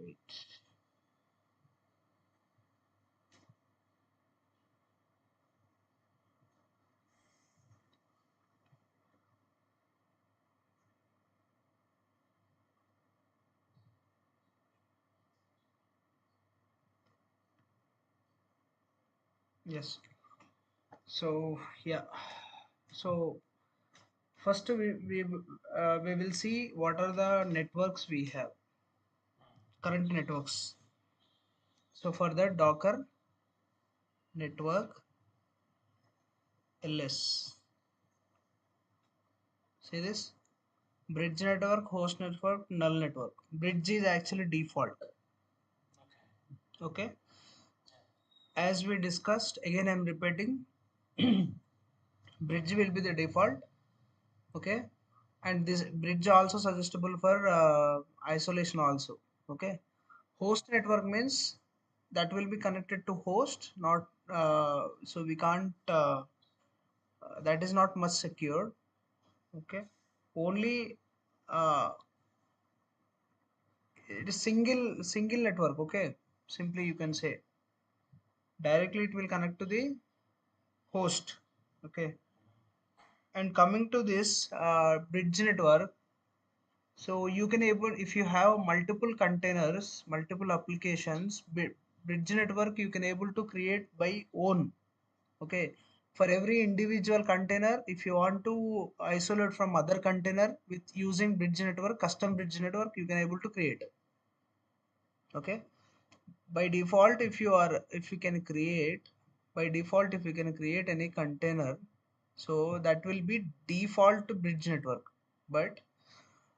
Wait. Yes. So yeah. So first we will see what are the networks we have, current networks. So for that, Docker network ls. See this? Bridge network, host network, null network. Bridge is actually default. Okay. As we discussed, again I'm repeating, bridge will be the default. Okay. And this bridge also suggestible for isolation also. Okay. Host network means that will be connected to host, not so we can't that is not much secure. Okay. Only it is single network. Okay. Simply you can say directly it will connect to the host. Okay. And coming to this bridge network, so you can able, if you have multiple containers, multiple applications, bridge network you can able to create by own. Okay. For every individual container, if you want to isolate from other container with using bridge network, custom bridge network, you can able to create. Okay. By default, if you can create, by default, if you can create any container, so that will be default bridge network. But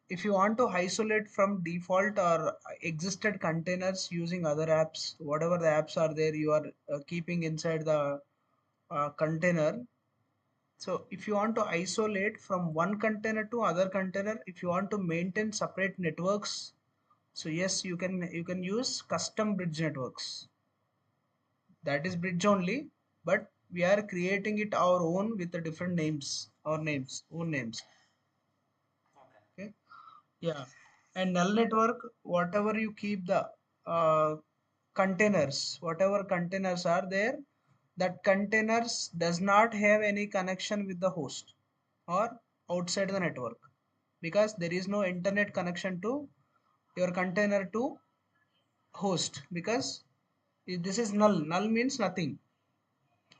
if you want to isolate from default or existed containers using other apps, whatever the apps are there, you are keeping inside the container. So if you want to isolate from one container to other container, if you want to maintain separate networks, so yes, you can use custom bridge networks. That is bridge only, but we are creating it our own with the different names, our names, own names. Okay. Yeah. And null network, whatever you keep the uh, containers, whatever containers are there, that containers does not have any connection with the host or outside the network, because there is no internet connection to your container to host, because this is null. Null means nothing.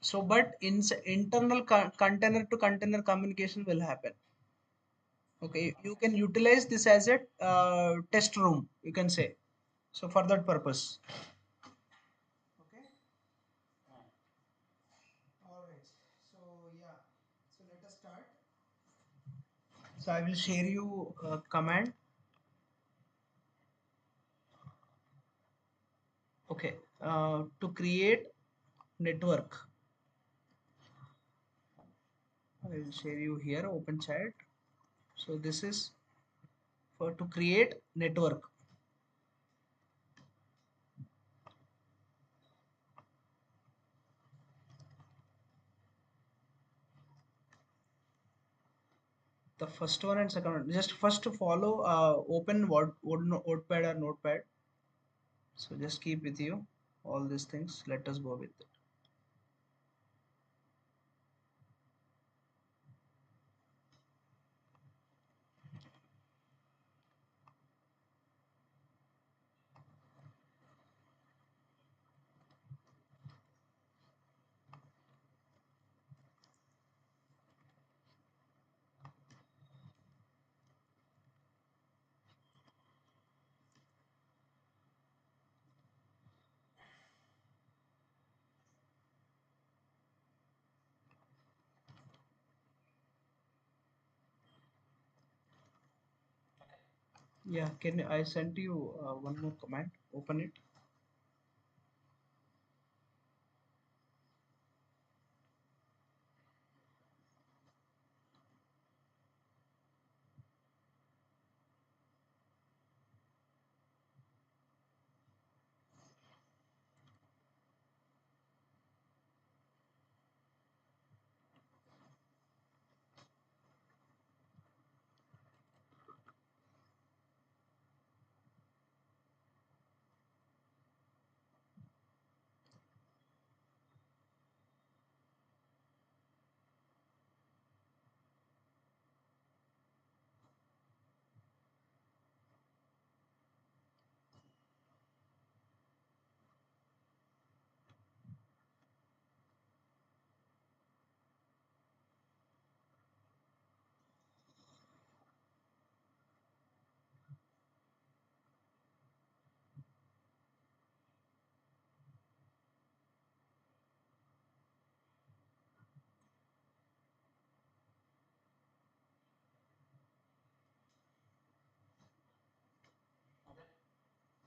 So but in internal container to container communication will happen. Okay, you can utilize this as a test room, you can say. So for that purpose. Okay. All right. So yeah. So let us start. So I will share you a command. Okay. To create network, I will share you here open chat. So this is for to create network. The first one and second one. Just first to follow. Open Wordpad or Notepad. So just keep with you all these things. Let us go with it. Yeah, can I sent you one more command? Open it.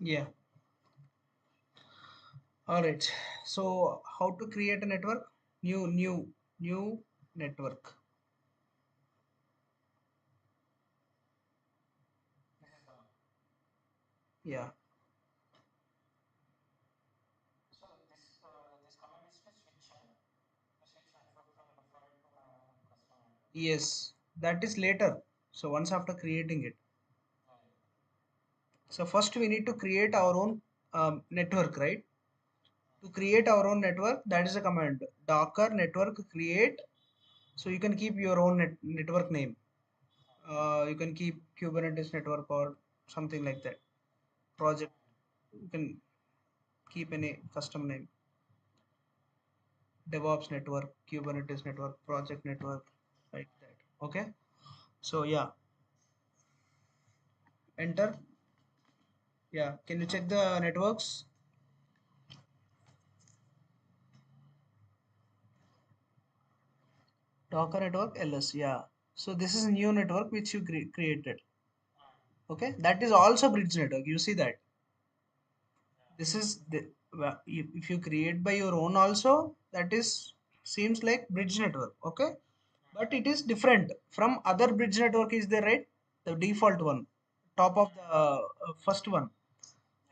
Yeah. All right. So how to create a network? New network. Yeah. Yes. That is later. So once after creating it. So first we need to create our own network, right? To create our own network, that is a command. Docker network create. So you can keep your own network name. You can keep Kubernetes network or something like that. Project. You can keep any custom name. DevOps network, Kubernetes network, project network, like that. Okay. So yeah, enter. Yeah. Can you check the networks? Docker network ls. Yeah. So this is a new network which you created. Okay. That is also bridge network. You see that this is the if you create by your own also, that is seems like bridge network. Okay, but it is different from other bridge network, is there, right? The default one, top of the first one.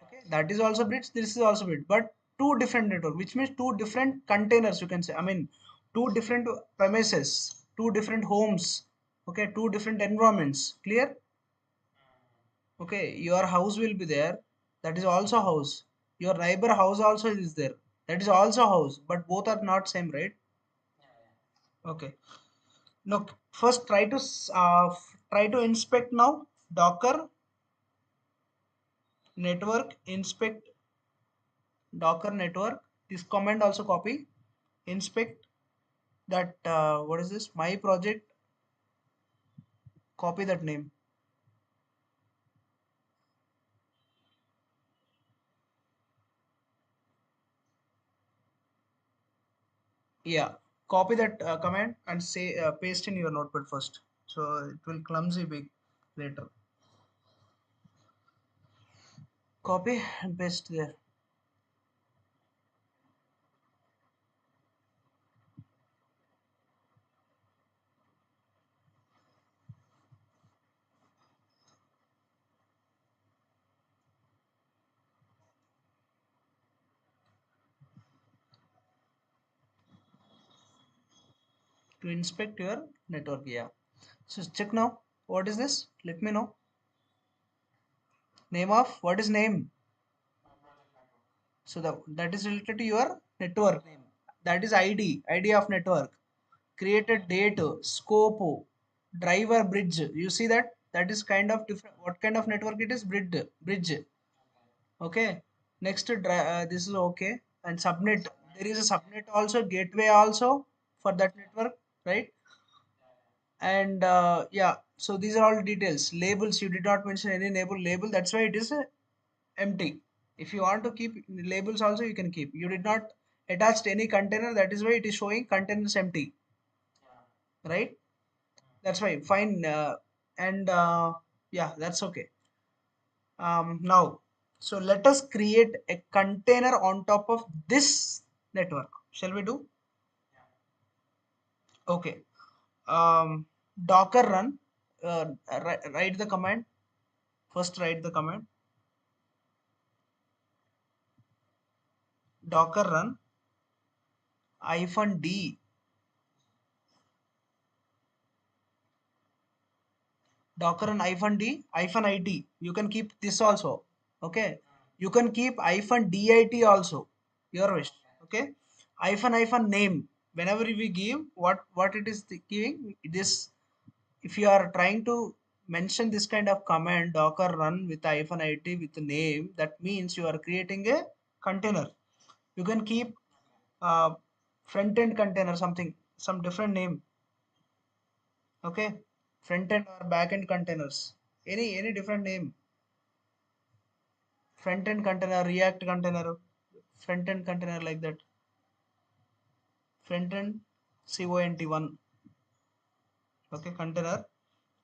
Okay, that is also bridge, this is also bridge, but two different network, which means two different containers, you can say. I mean, two different premises, two different homes. Okay, two different environments. Clear? Okay, your house will be there. That is also house. Your neighbor house also is there. That is also house. But both are not same, right? Okay. Now first try to inspect now. Docker network inspect. Docker network. This command also copy. Inspect that. What is this? My project. Copy that name. Yeah. Copy that command and say paste in your notepad first. So it will clumsy big later. Copy and paste there. To inspect your network. Yeah. So check now. What is this? Let me know. Name of what is name? So that is related to your network name. That is ID of network. Created date, scope, driver, bridge. You see that? That is kind of different. What kind of network it is? Bridge. Okay. Next, this is okay. And subnet. There is a subnet also, gateway also for that network, right? And yeah, so these are all details. Labels, you did not mention any label, that's why it is empty. If you want to keep labels also, you can keep. You did not attach any container, that is why it is showing containers empty, right? That's why fine. And yeah, that's okay. Now, so let us create a container on top of this network. Shall we do? Okay. Docker run. Write the command. First write the command. Docker run -d, Docker run -d -it. You can keep this also. Okay. You can keep -dit also. Your wish. Okay. Hyphen name. Whenever we give what it is giving this. If you are trying to mention this kind of command, Docker run with -it with the name, that means you are creating a container. You can keep uh, front end container, something, some different name. Okay, front end or back end containers, any different name. Front end container, React container, front end container, like that. Front end cont1. Okay, container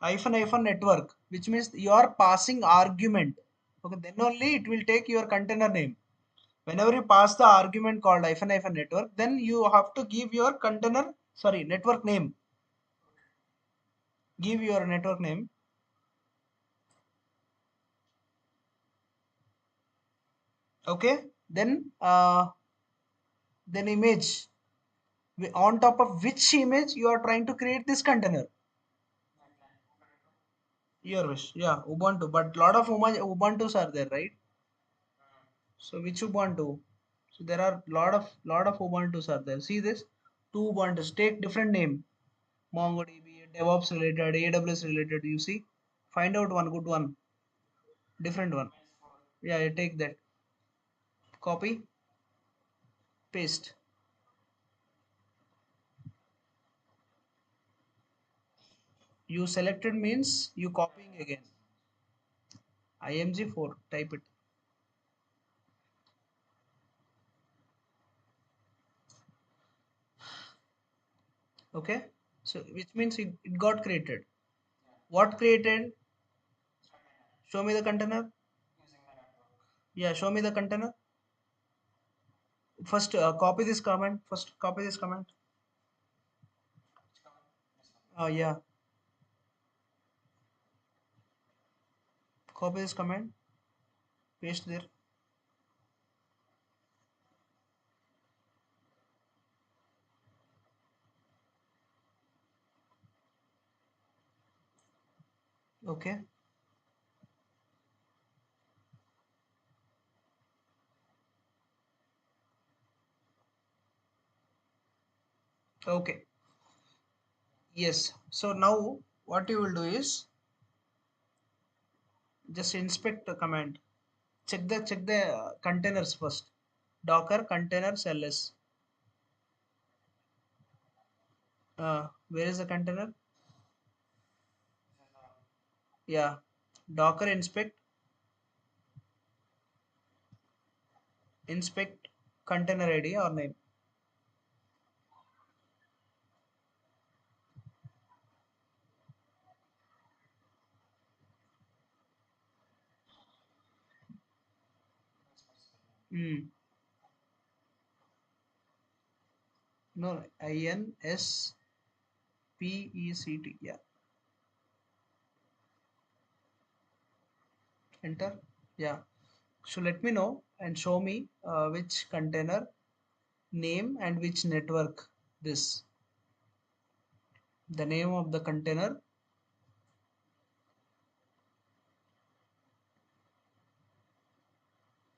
hyphen network, which means you are passing argument. Okay, then only it will take your container name. Whenever you pass the argument called hyphen network, then you have to give your container, sorry, network name. Give your network name. Okay, then image. On top of which image you are trying to create this container. Your wish, yeah, Ubuntu. But lot of Ubuntu's are there, right? So which Ubuntu? So there are lot of Ubuntu's are there. See this, two Ubuntu's. Take different name. MongoDB, DevOps related, AWS related. You see, find out one good one, different one. Yeah, you take that. Copy, paste. You selected means you copying again. IMG4. Type it. Okay. So which means it got created. What created? Show me the container. Yeah, show me the container. First, copy this comment. First, copy this comment. Yeah, copy this comment. Paste there. Okay. Okay. Yes. So now what you will do is just inspect the command. Check the containers first. Docker containers ls. Where is the container? Yeah. Docker inspect container ID or name. Hmm. No, INSPECT. Yeah. Enter. Yeah. So let me know and show me which container name and which network this. The name of the container.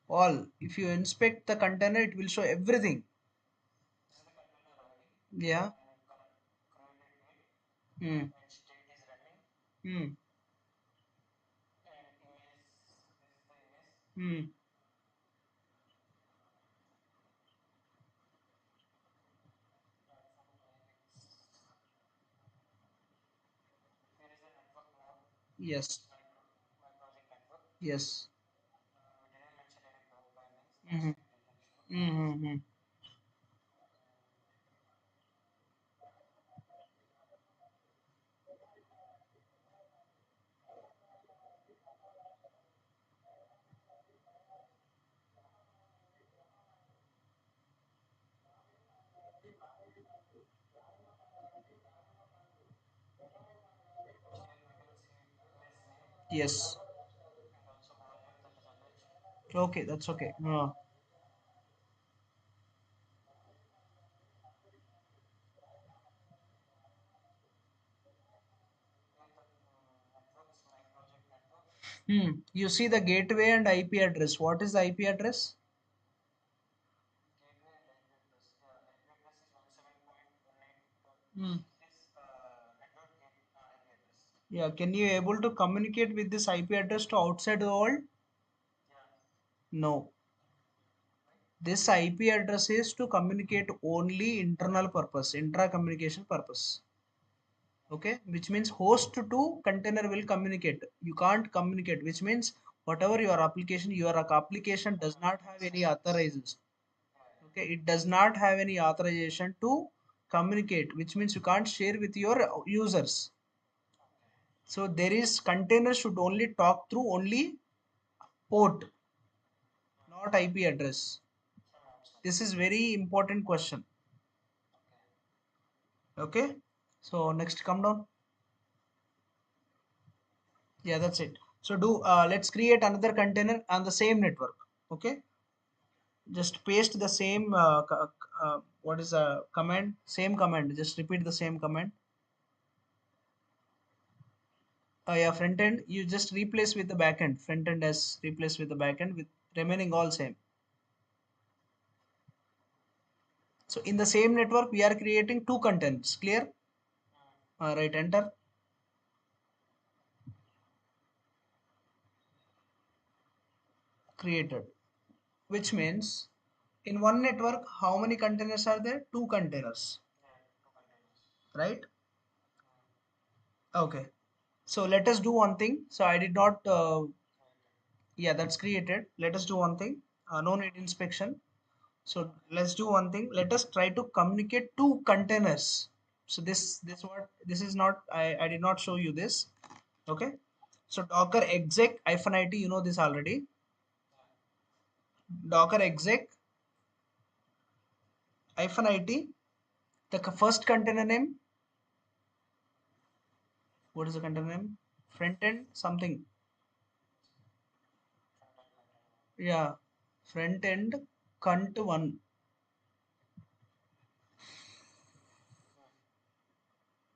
All. If you inspect the container, it will show everything. Yeah. Hmm. Hmm. Hmm. Yes. Yes. Mm-hmm. Mm-hmm. Yes. Okay, that's okay. You see the gateway and IP address. What is the IP address? Hmm. Yeah, can you able to communicate with this IP address to outside the world? No. This IP address is to communicate only internal purpose, intra communication purpose. Okay, which means host to container will communicate. You can't communicate, which means whatever your application does not have any authorization. Okay, it does not have any authorization to communicate, which means you can't share with your users. So there is container should only talk through only Port, not IP address. This is very important question. Okay. So next, come down. Yeah, that's it. So do let's create another container on the same network. Okay. Just paste the same what is a command? Same command. Just repeat the same command. Yeah, front end. You just replace with the back end. Front end as replace with the back end with remaining all same. So in the same network, we are creating two containers. Clear? Right. Enter. Created. Which means in one network, how many containers are there? Two containers. Right? Okay. So let us do one thing. So I did not. Yeah, that's created. Let us do one thing. No need inspection. So let's do one thing. Let us try to communicate two containers. So this is not. I did not show you this. Okay. So Docker exec -it. You know this already. Docker exec -it. The first container name. What is the container name? Front end something. Yeah. Front end cunt one.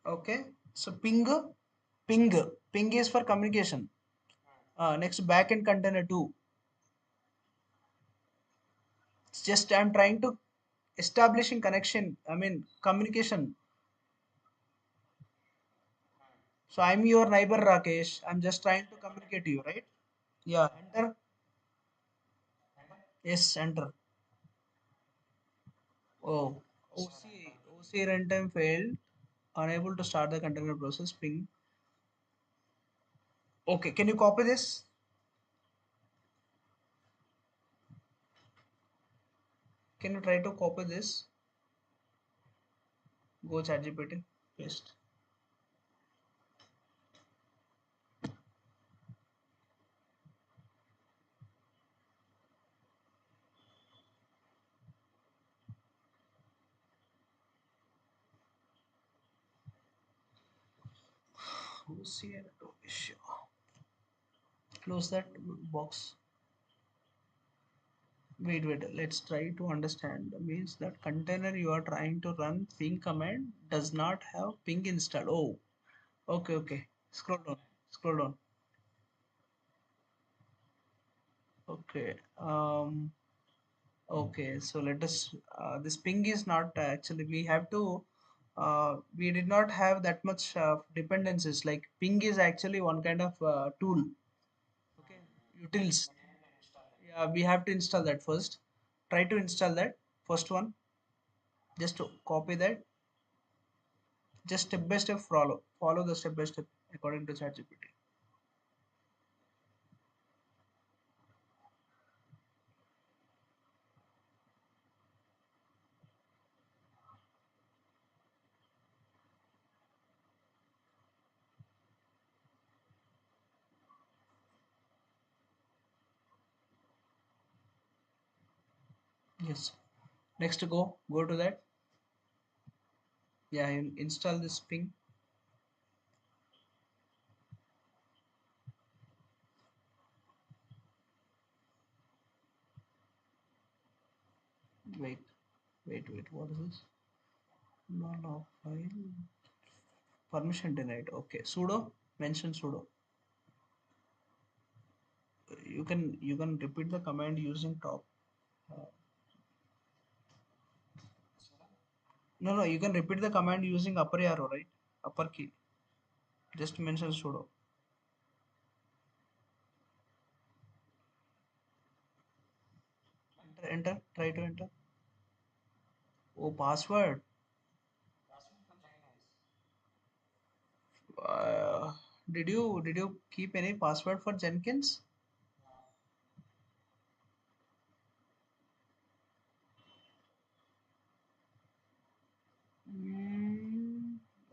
Okay. So ping, ping is for communication. Next backend container two. It's just I'm trying to establishing connection. I mean communication. So I'm your neighbor Rakesh. I'm just trying to communicate to you, right? Yeah. Enter. Yes. Enter. Oh. OC runtime failed. Unable to start the container process. Ping. Okay. Can you copy this? Can you try to copy this? Go ChatGPT. Paste. OC issue. Close that box. Wait, let's try to understand. Means that container you are trying to run ping command does not have ping installed. Oh, okay. Scroll down. Okay. Okay. So let us. This ping is not actually. We have to. We did not have that much dependencies. Like ping is actually one kind of tool. Okay. Utils. Yeah, we have to install that first. Try to install that first one. Just to copy that. Just step by step follow the step by step according to ChatGPT. Yes. Next, go to that. Yeah, install this ping. Wait, wait wait what is this? No file permission denied. Okay, sudo, mention sudo. You can repeat the command using top. uh, no, you can repeat the command using upper arrow, right? Upper key. Just mention sudo. Enter, try to enter. Oh, password. uh, did you keep any password for Jenkins?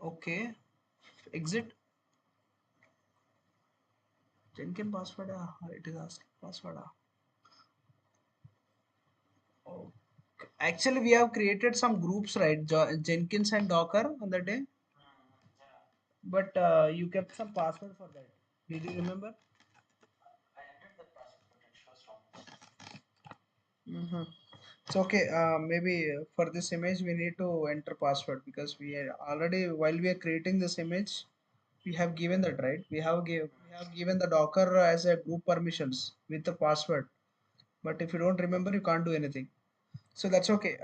Okay. Exit. Jenkins password, it is asking password. Oh. Actually, we have created some groups, right? Jenkins and Docker on the day, but you kept some password for that. Did you remember? Mm-hmm. It's okay. Maybe for this image we need to enter password because we are already while we are creating this image, we have given that, right. We have given the Docker as a group permissions with the password. But if you don't remember, you can't do anything. So that's okay.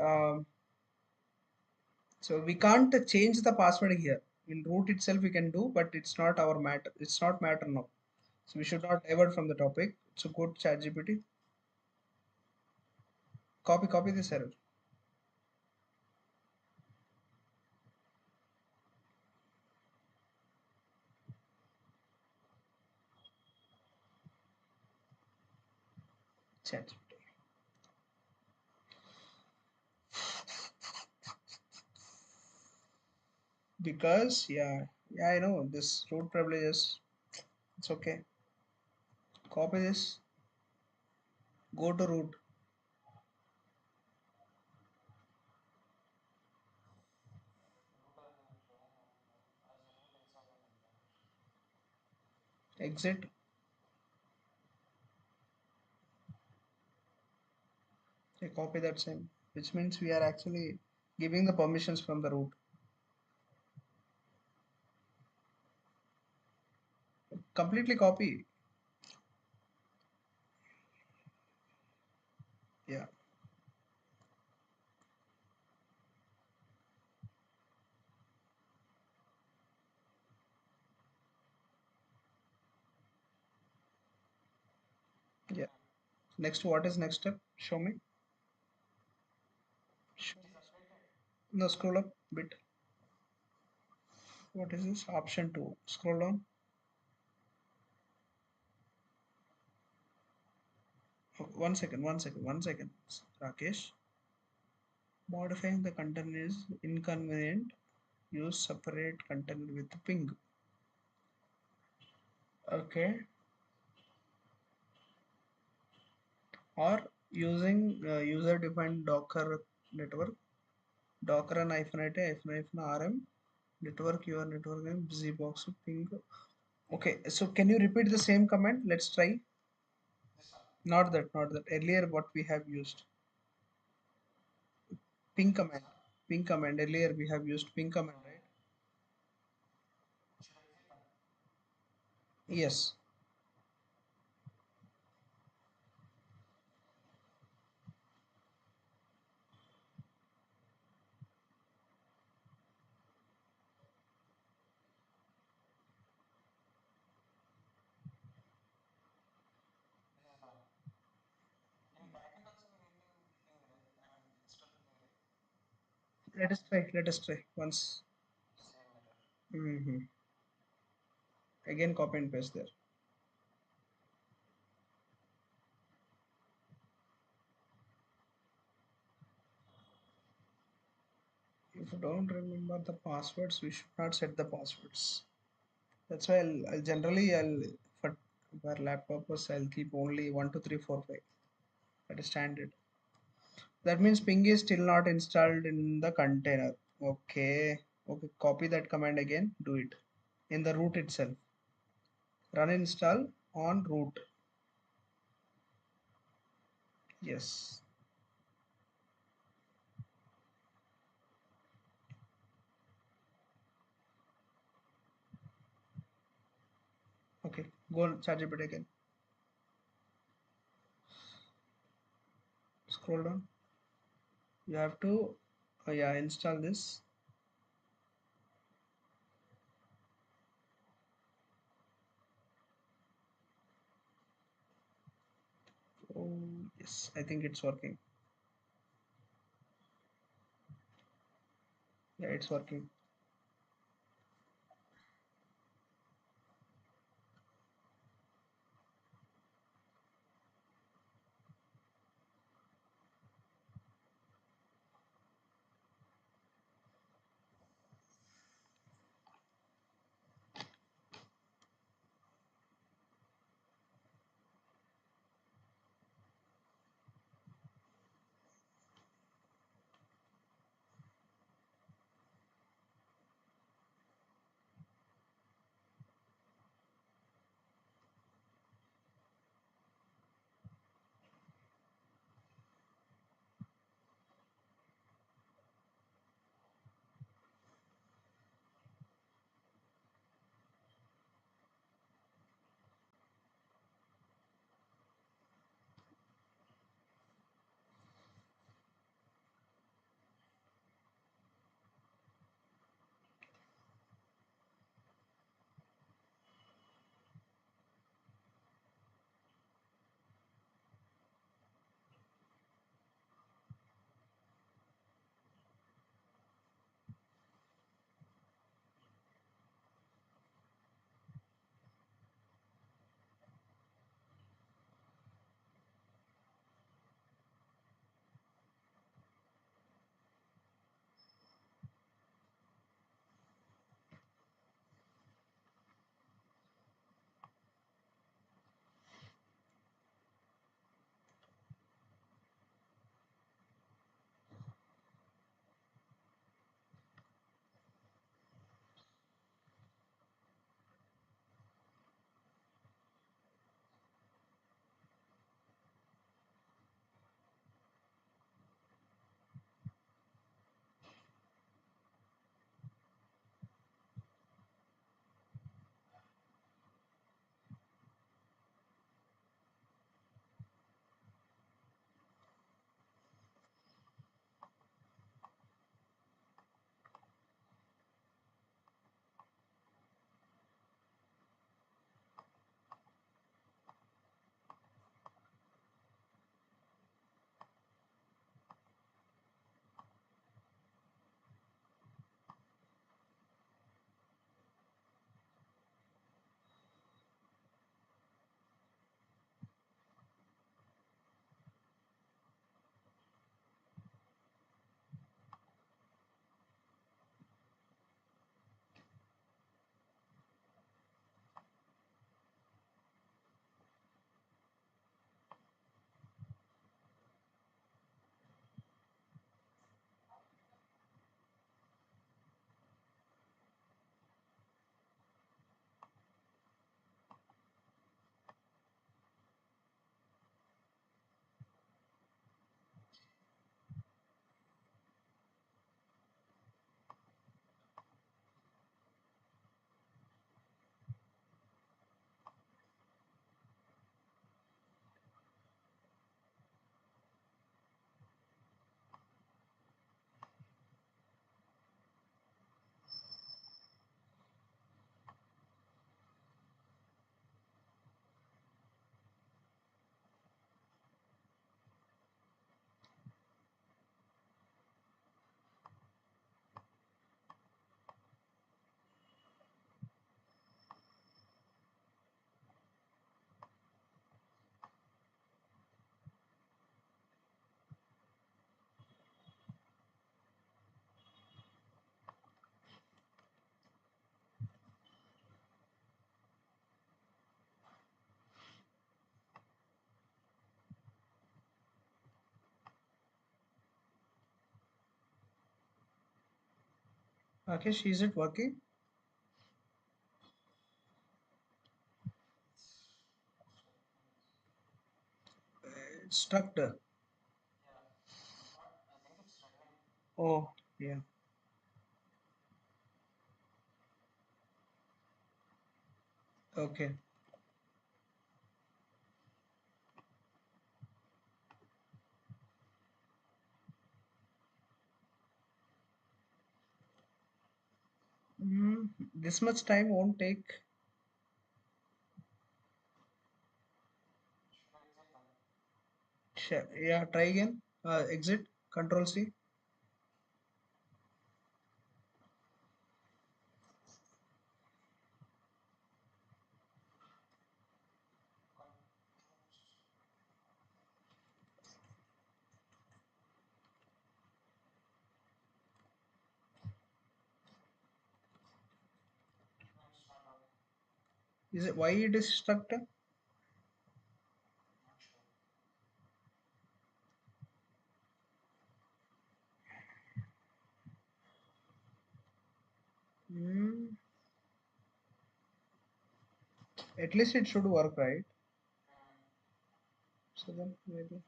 So we can't change the password here. In root itself we can do, but it's not our matter. It's not matter now. So we should not divert from the topic. So go to ChatGPT. Copy this error. ChatGPT. Because yeah, I know this root privileges. It's okay. Copy this. Go to root. Exit. Okay, copy that same. Which means we are actually giving the permissions from the root. Completely copy. Yeah. Yeah. Next, what is next step? Show me. Show me. No, scroll up bit. What is this? Option 2. Scroll down. Oh, 1 second. Rakesh. Modifying the content is inconvenient. Use separate content with ping. Okay. Or using user defined Docker network. Docker and hyphen rm network your network name zbox ping. Okay, so can you repeat the same command? Let's try. Not that earlier what we have used. Ping command earlier we have used ping command, right? Yes. Let us try once. Hmm. Again copy and paste there. If you don't remember the passwords, we should not set the passwords. That's why I'll generally for lab purpose I'll keep only 1 2 3 4 5. That is standard. That means ping is still not installed in the container. Okay. Okay. Copy that command again. Do it in the root itself. Run install on root. Yes. Okay. Go on ChatGPT again. Scroll down. You have to yeah, install this. Oh yes, I think it's working. Yeah, it's working. Rakesh, is it working? It's stuck there. Oh, yeah. Okay. This much time won't take. Yeah, try again. Exit. Control C. Is it why it is stuck there? Hmm. At least it should work, right? So then maybe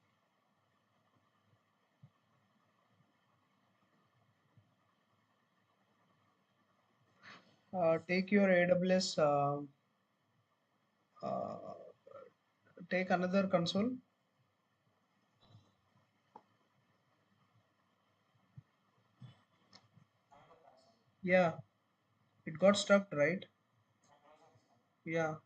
take your AWS. Uh, Take another console. Yeah, it got stuck, right? Yeah.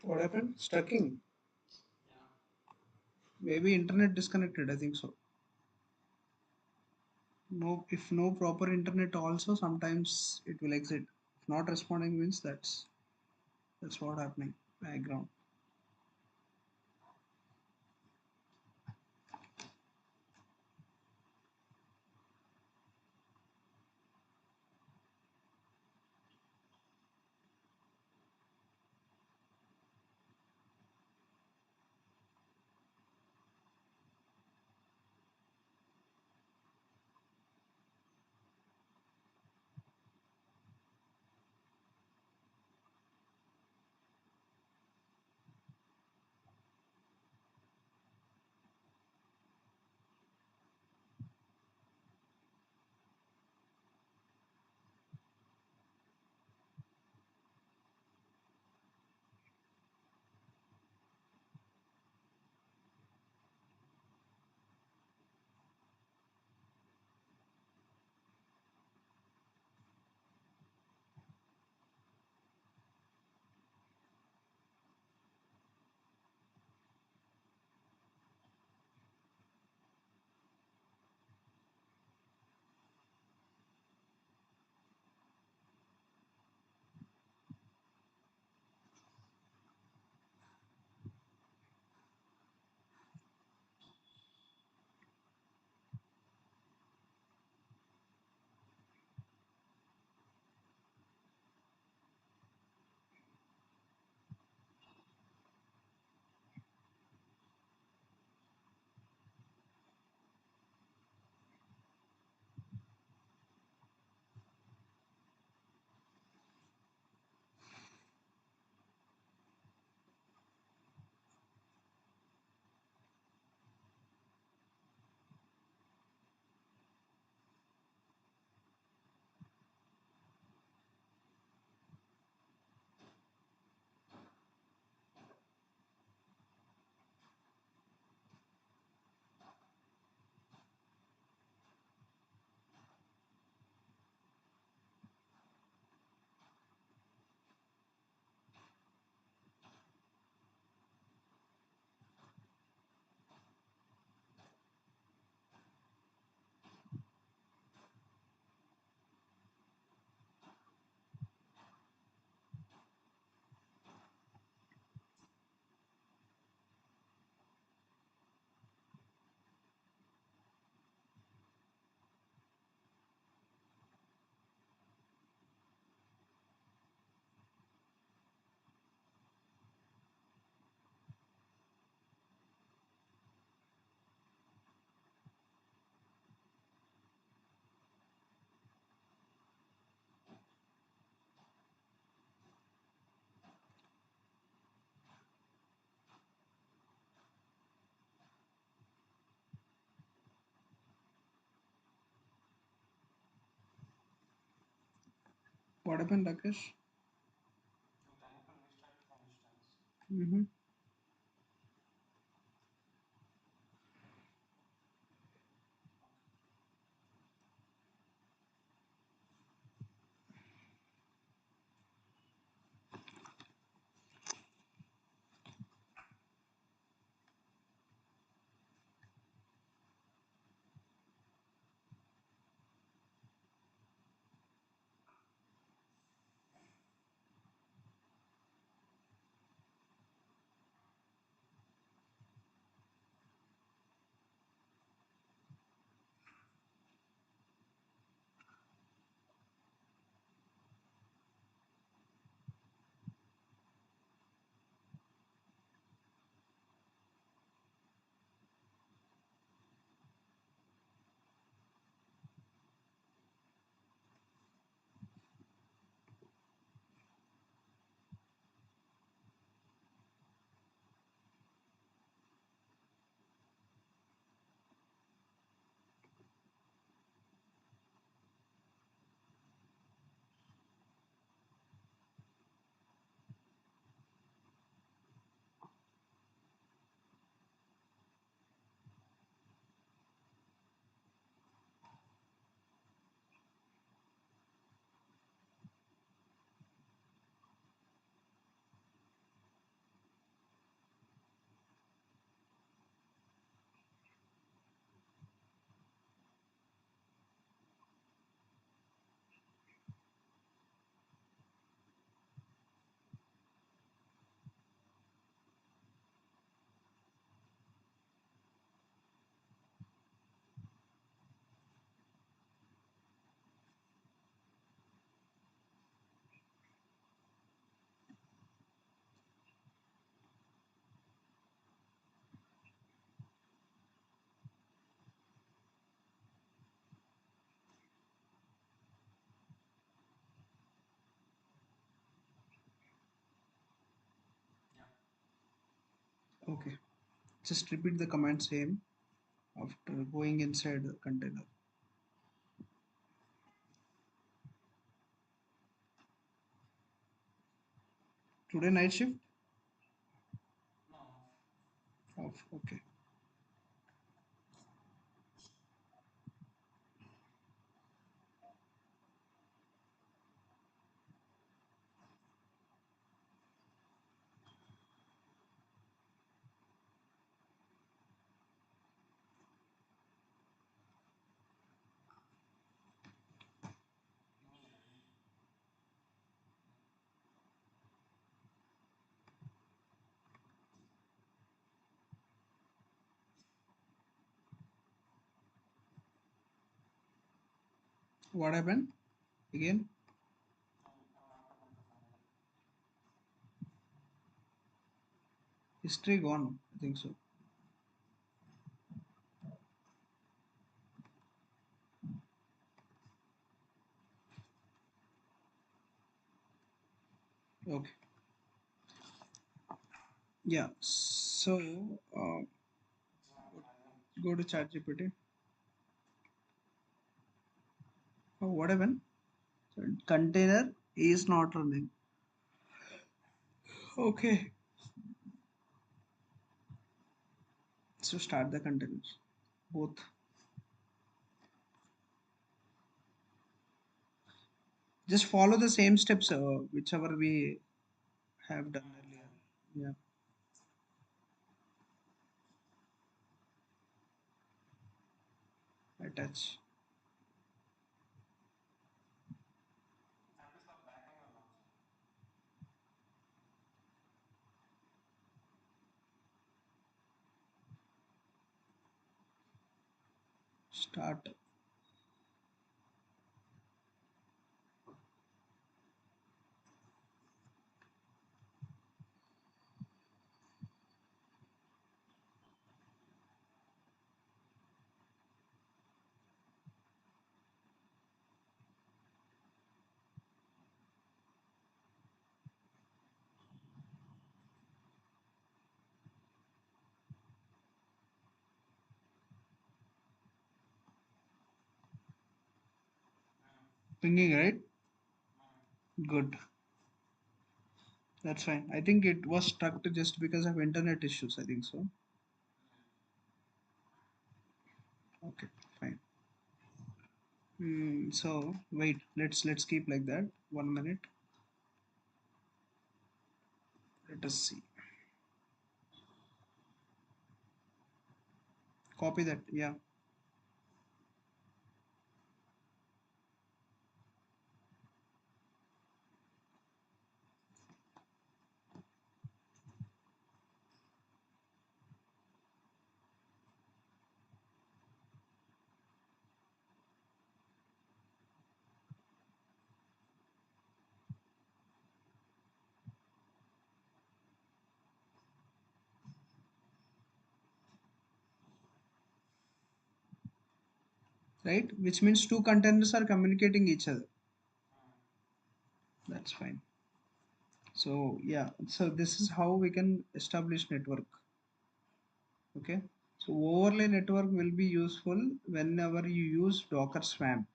What happened? Stucking. Maybe internet disconnected. I think so. No, if no proper internet, also sometimes it will exit. If not responding means that's what happening. Background. What happened, Lokesh? Mm-hmm. Okay. Just repeat the command same after going inside the container. Today night shift? Off. Okay. What happened? Again? History gone. I think so. Okay. Yeah. So go to ChatGPT. Oh, what happened? So, container is not running. Okay. So start the containers. Both. Just follow the same steps whichever we have done earlier. Yeah. Attach. Start. Pinging, right? Good. That's fine. I think it was stuck to just because of internet issues. I think so. Okay, fine. So wait, let's keep like that. 1 minute. Let us see. Copy that. Yeah. Right. Which means two containers are communicating each other. That's fine. So yeah. So this is how we can establish network. Okay. So overlay network will be useful whenever you use Docker Swarm.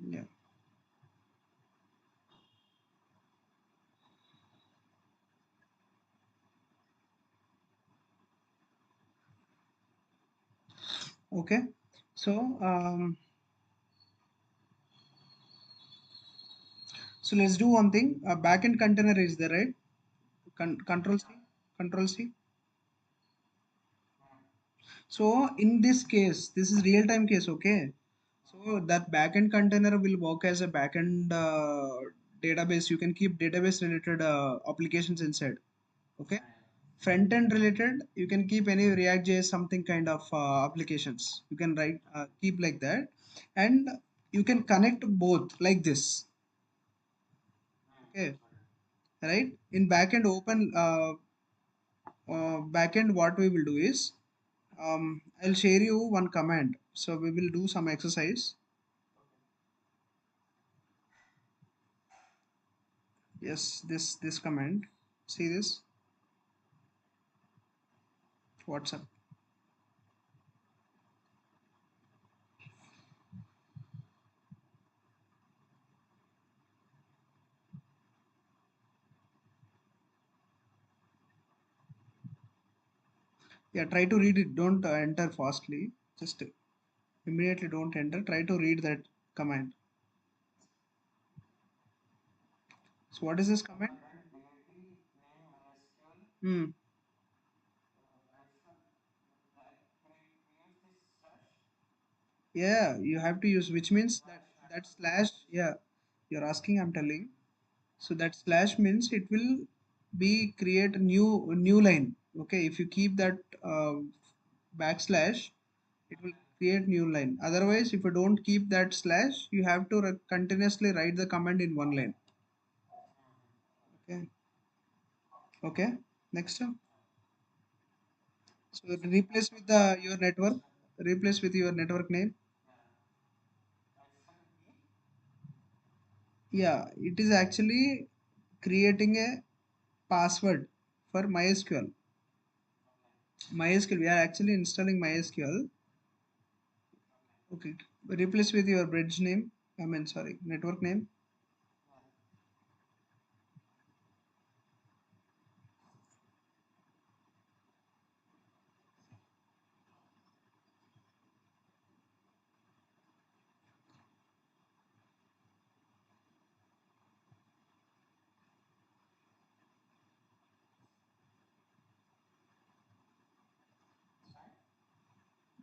Yeah. Okay. So so let's do one thing. A backend container is there, right? Control C. Control C. So in this case, this is real time case, okay? So that backend container will work as a backend database. You can keep database related applications inside, okay? Front end related, you can keep any React.js something kind of applications. You can write keep like that, and you can connect both like this, okay? Right? In backend open backend, what we will do is I'll share you one command. So we will do some exercise. Yes, this command. See this WhatsApp. Yeah, try to read it. Don't enter fastly. Just immediately don't enter. Try to read that command. So what is this command? Hmm. Yeah, you have to use, which means that slash. Yeah, you're asking. I'm telling. So that slash means it will be create a new line. Okay, if you keep that backslash, it will create new line. Otherwise, if you don't keep that slash, you have to continuously write the command in one line. Okay. Okay. Next. So replace with the your network. Replace with your network name. Yeah, it is actually creating a password for MySQL. MySQL. We are actually installing MySQL. Okay. Replace with your bridge name. I mean, sorry, network name.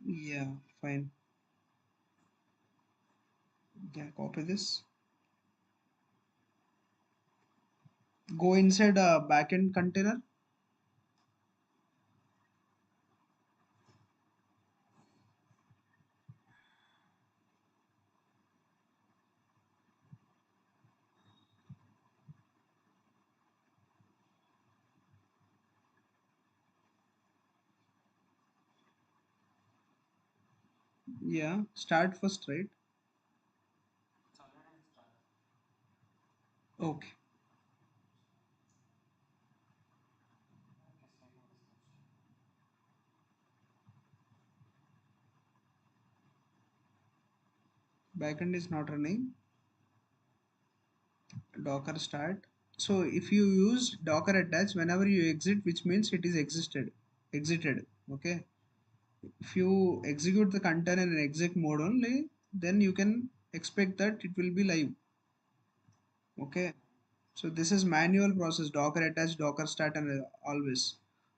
Yeah, fine. Yeah, copy this. Go inside a backend container. Yeah, start first, right? Okay. Backend is not running. Docker start. So if you use Docker attach whenever you exit, which means it is exited. Okay. If you execute the container in exec mode only, then you can expect that it will be live. Okay. So this is manual process, Docker attach, Docker start, and always.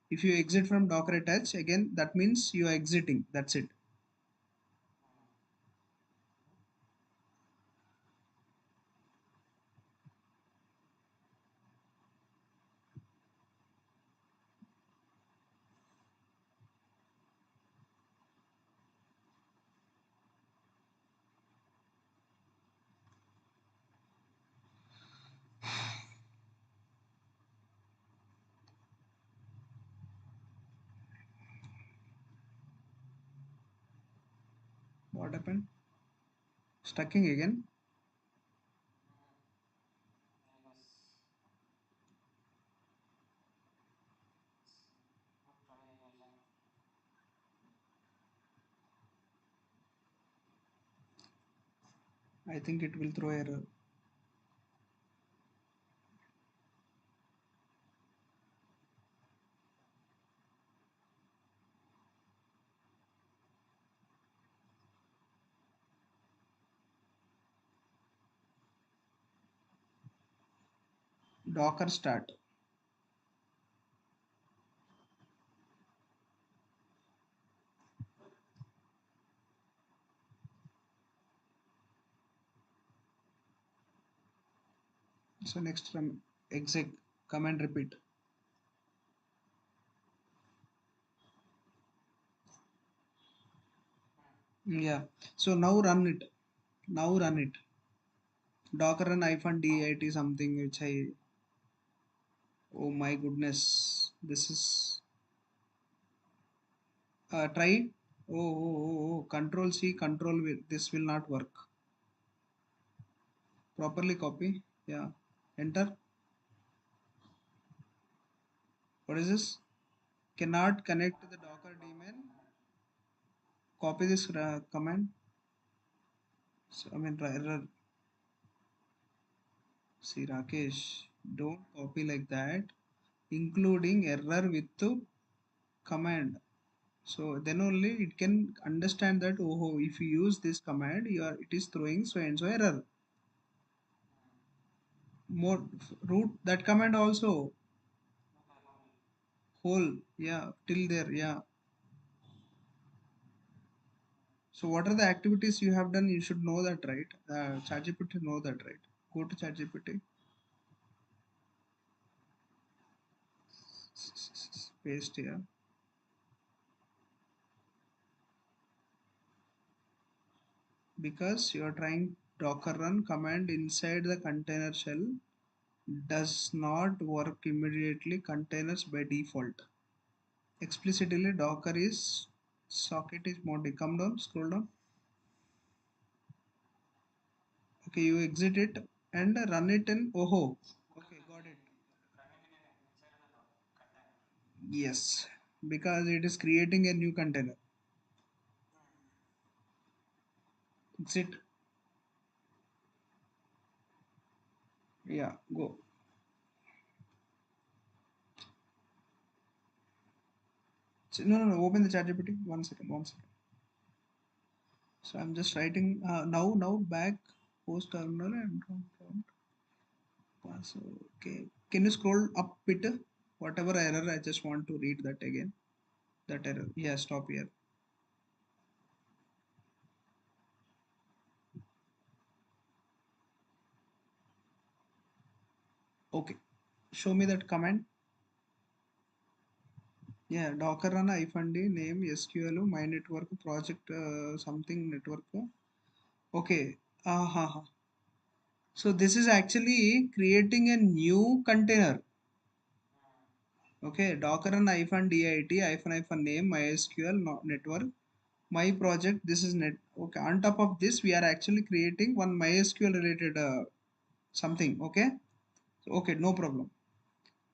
If you exit from Docker attach, again, that means you are exiting. That's it. What happened? Stucking again. I think it will throw error. Docker start. So next from exec command repeat. Yeah. So now run it. Now run it. Docker run -dit something which I. Oh my goodness. This is. Try. Oh. Control C. Control will. This will not work. Properly copy. Yeah. Enter. What is this? Cannot connect to the Docker daemon. Copy this command. So, I mean error. See Rakesh. Don't copy like that. Including error with the command. So then only it can understand that, oh, if you use this command, it is throwing so and so error. More root that command also whole, yeah, till there, yeah. So what are the activities you have done? You should know that, right? ChatGPT know that, right? Go to ChatGPT, paste here, because you are trying Docker run command inside the container shell does not work immediately containers by default. Explicitly Docker is socket is mounting. Come down, scroll down. Okay, you exit it and run it in Oho. Okay, got it. Yes, because it is creating a new container. Exit. Yeah, go. No. Open the ChatGPT. 1 second. 1 second. So I'm just writing now back post terminal and prompt. Okay. Can you scroll up bit? Whatever error, I just want to read that again. That error. Yeah, stop here. Okay. Show me that command. Yeah, Docker run -d name SQL my network project something network. Okay. Uh-huh. So this is actually creating a new container. Okay, Docker run -dit -name MySQL network My project, this is net. Okay, on top of this we are actually creating one mysql related something. Okay, so, okay, no problem.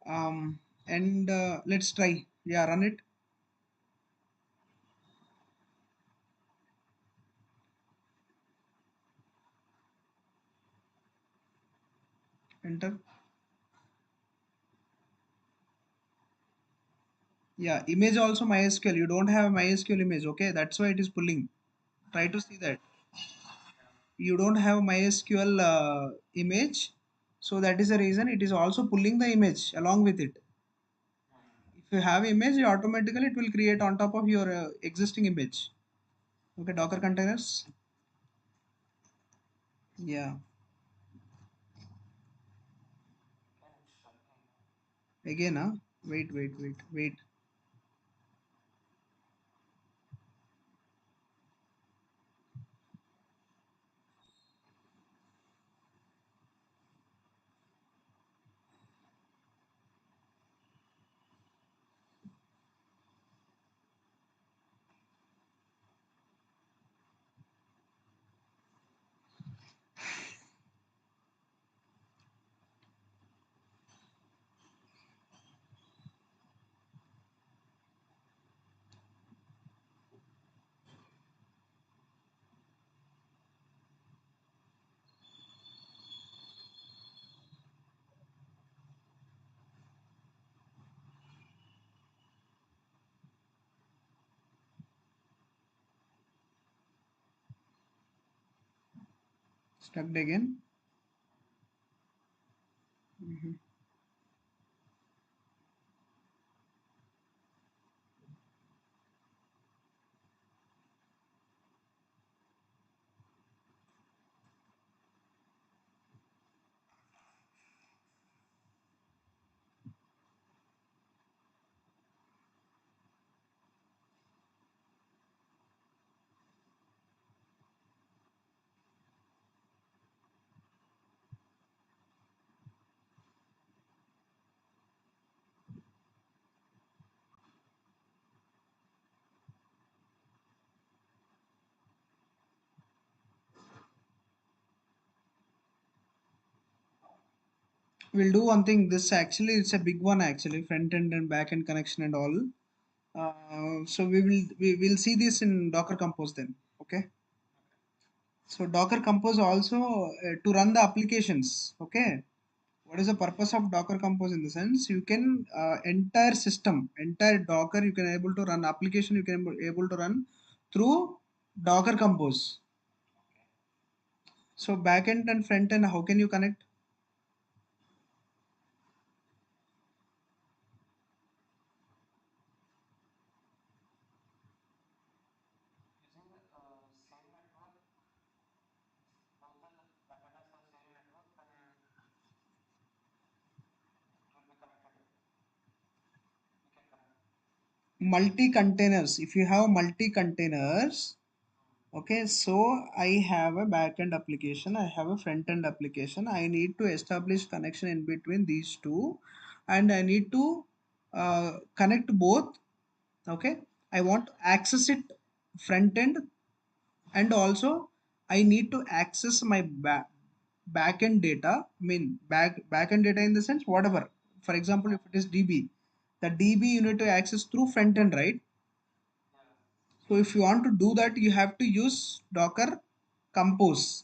And let's try. Yeah, run it. Enter. Yeah, image also mysql. You don't have mysql image. Okay, that's why it is pulling. Try to see that you don't have mysql image, so that is the reason it is also pulling the image along with it. If you have image, you automatically it will create on top of your existing image. Okay, docker containers. Yeah, again, wait. Stuck again. Mhm. We'll do one thing. This actually it's a big one actually, front end and back end connection and all. So we will see this in Docker Compose then. Okay. So Docker Compose also to run the applications. Okay. What is the purpose of Docker Compose in the sense you can entire system, entire Docker you can able to run application you can able to run through Docker Compose. So backend and front end, how can you connect? Multi containers. If you have multi containers, okay, so I have a backend application, I have a front end application. I need to establish connection in between these two, and I need to connect both. Okay, I want to access it front end, and also I need to access my backend data. I mean backend data in the sense whatever. For example, if it is DB, the DB you need to access through front end, right? So if you want to do that, you have to use Docker Compose.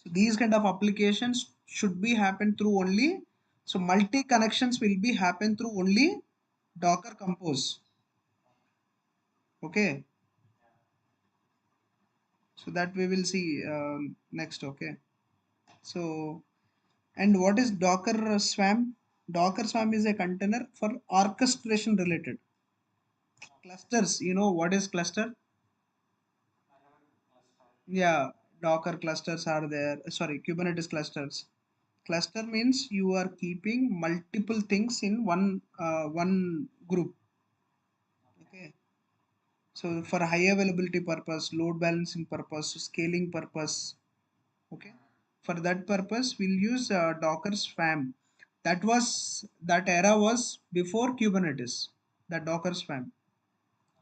So these kind of applications should be happen through only. So multi connections will be happen through only Docker Compose. Okay. So that we will see next. Okay. So and what is Docker Swarm? Docker Swarm is a container for orchestration related clusters. You know what is cluster? Yeah, Docker clusters are there. Sorry, Kubernetes clusters. Cluster means you are keeping multiple things in one group. Okay. So for high availability purpose, load balancing purpose, scaling purpose. Okay. For that purpose, we'll use Docker Swarm. That era was before Kubernetes. The Docker Swarm.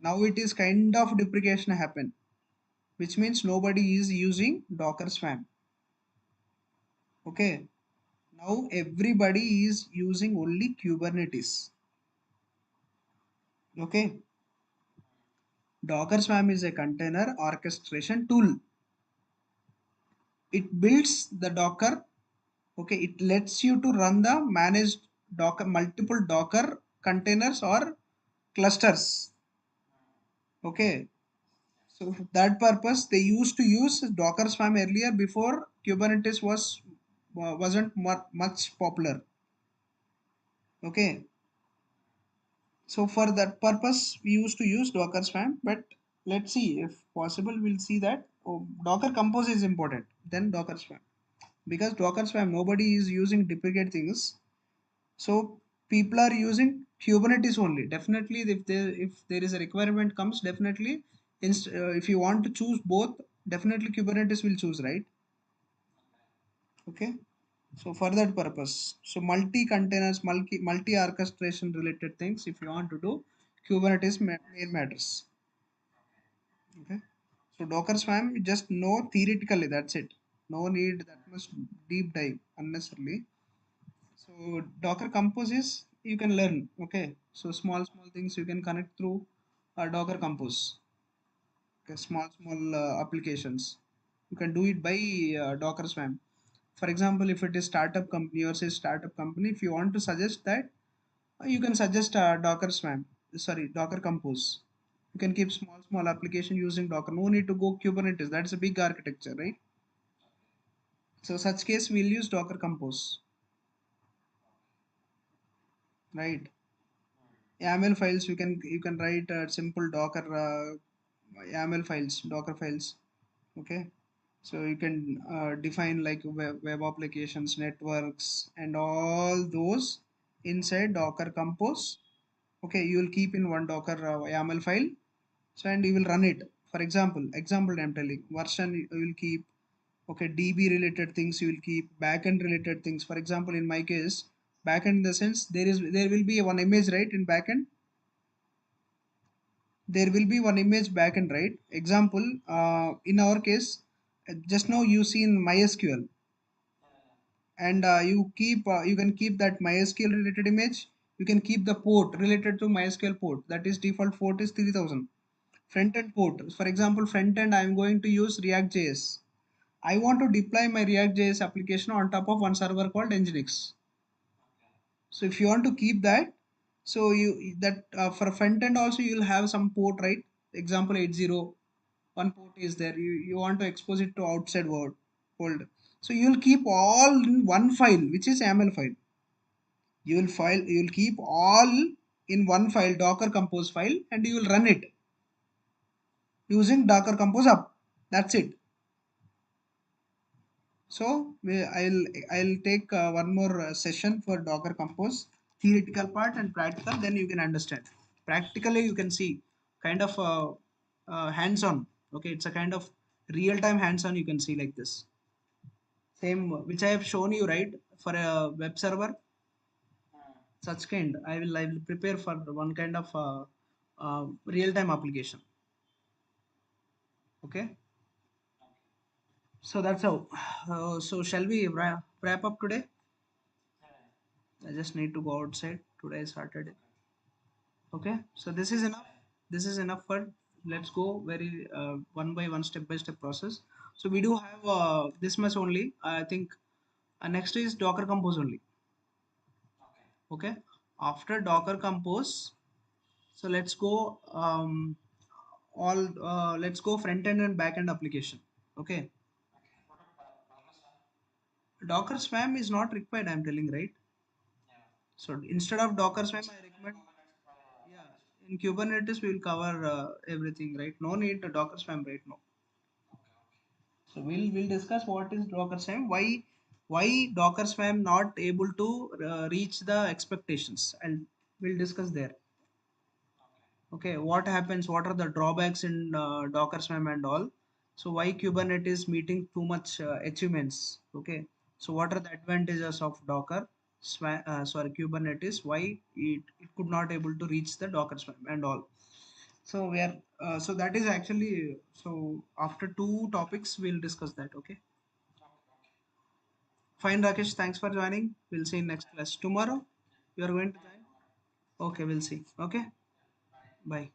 Now it is kind of deprecation happen, which means nobody is using Docker Swarm. Okay. Now everybody is using only Kubernetes. Okay. Docker Swarm is a container orchestration tool. It builds the Docker. Okay. It lets you to run the managed Docker, multiple Docker containers or clusters. Okay. So for that purpose, they used to use Docker Swarm earlier before Kubernetes wasn't much popular. Okay. So for that purpose, we used to use Docker Swarm, but let's see if possible. We'll see that Docker Compose is important. Then Docker Swarm, because Docker Swarm nobody is using duplicate things. So people are using Kubernetes only. Definitely, if there is a requirement comes, definitely, if you want to choose both, definitely Kubernetes will choose, right? Okay. So for that purpose, so multi containers, multi orchestration related things, if you want to do, Kubernetes main matters. Okay. So Docker Swarm, you just know theoretically, that's it. No need that much deep dive unnecessarily. So Docker Compose is you can learn. Okay. So small things you can connect through Docker Compose. Okay. Small applications. You can do it by Docker Swarm. For example, if it is startup company, yours is startup company, if you want to suggest that, you can suggest Docker Swarm, sorry, Docker Compose. You can keep small application using Docker. No need to go Kubernetes. That's a big architecture, right? So such case we'll use Docker Compose, right? YAML files you can write simple Docker YAML files, Docker files. Okay. So you can define like web applications, networks, and all those inside Docker Compose. Okay, you will keep in one Docker YAML file. So and you will run it. For example I'm telling version you will keep. Okay, DB related things you will keep. Backend related things. For example, in my case, backend in the sense there will be one image, right? In backend there will be one image backend, right? Example, in our case, just now you see in MySQL, and you can keep that MySQL related image. You can keep the port related to MySQL port. That is default port is 3000. Front end port. For example, front end I am going to use React.js. I want to deploy my React.js application on top of one server called Nginx. So if you want to keep that, so you that for front end also you'll have some port, right? Example 80, one port is there. You want to expose it to outside world. So you'll keep all in one file, which is YAML file. You'll keep all in one file, Docker Compose file, and you will run it using Docker Compose up. That's it. So I'll take one more session for Docker Compose, theoretical part and practical. Then you can understand. Practically, you can see kind of hands-on. Okay, it's a kind of real-time hands-on. You can see like this. Same which I have shown you, right, for a web server. Such kind I will prepare for one kind of real-time application. Okay, so that's how. So shall we wrap up today? I just need to go outside. Today is Saturday. Okay, so this is enough. This is enough for. Let's go very one by one, step by step process. So we do have this much only. I think next is Docker Compose only. Okay, after Docker Compose, so let's go all. Let's go front end and back end application. Okay, Docker Swarm is not required. I'm telling, right. So instead of Docker Swarm, I recommend. Yeah, in Kubernetes we will cover everything, right? No need to Docker Swarm right now. So we'll discuss what is Docker Swarm, why Docker Swarm not able to reach the expectations, and we'll discuss there. Okay, what happens? What are the drawbacks in Docker Swarm and all? So why Kubernetes meeting too much achievements? Okay, so what are the advantages of Kubernetes? Why it could not able to reach the Docker Swarm and all? So we are so that is actually, so after two topics we'll discuss that. Okay. Fine, Rakesh. Thanks for joining. We'll see you in next class tomorrow. You are going to join. Okay, we'll see. Okay. Bye.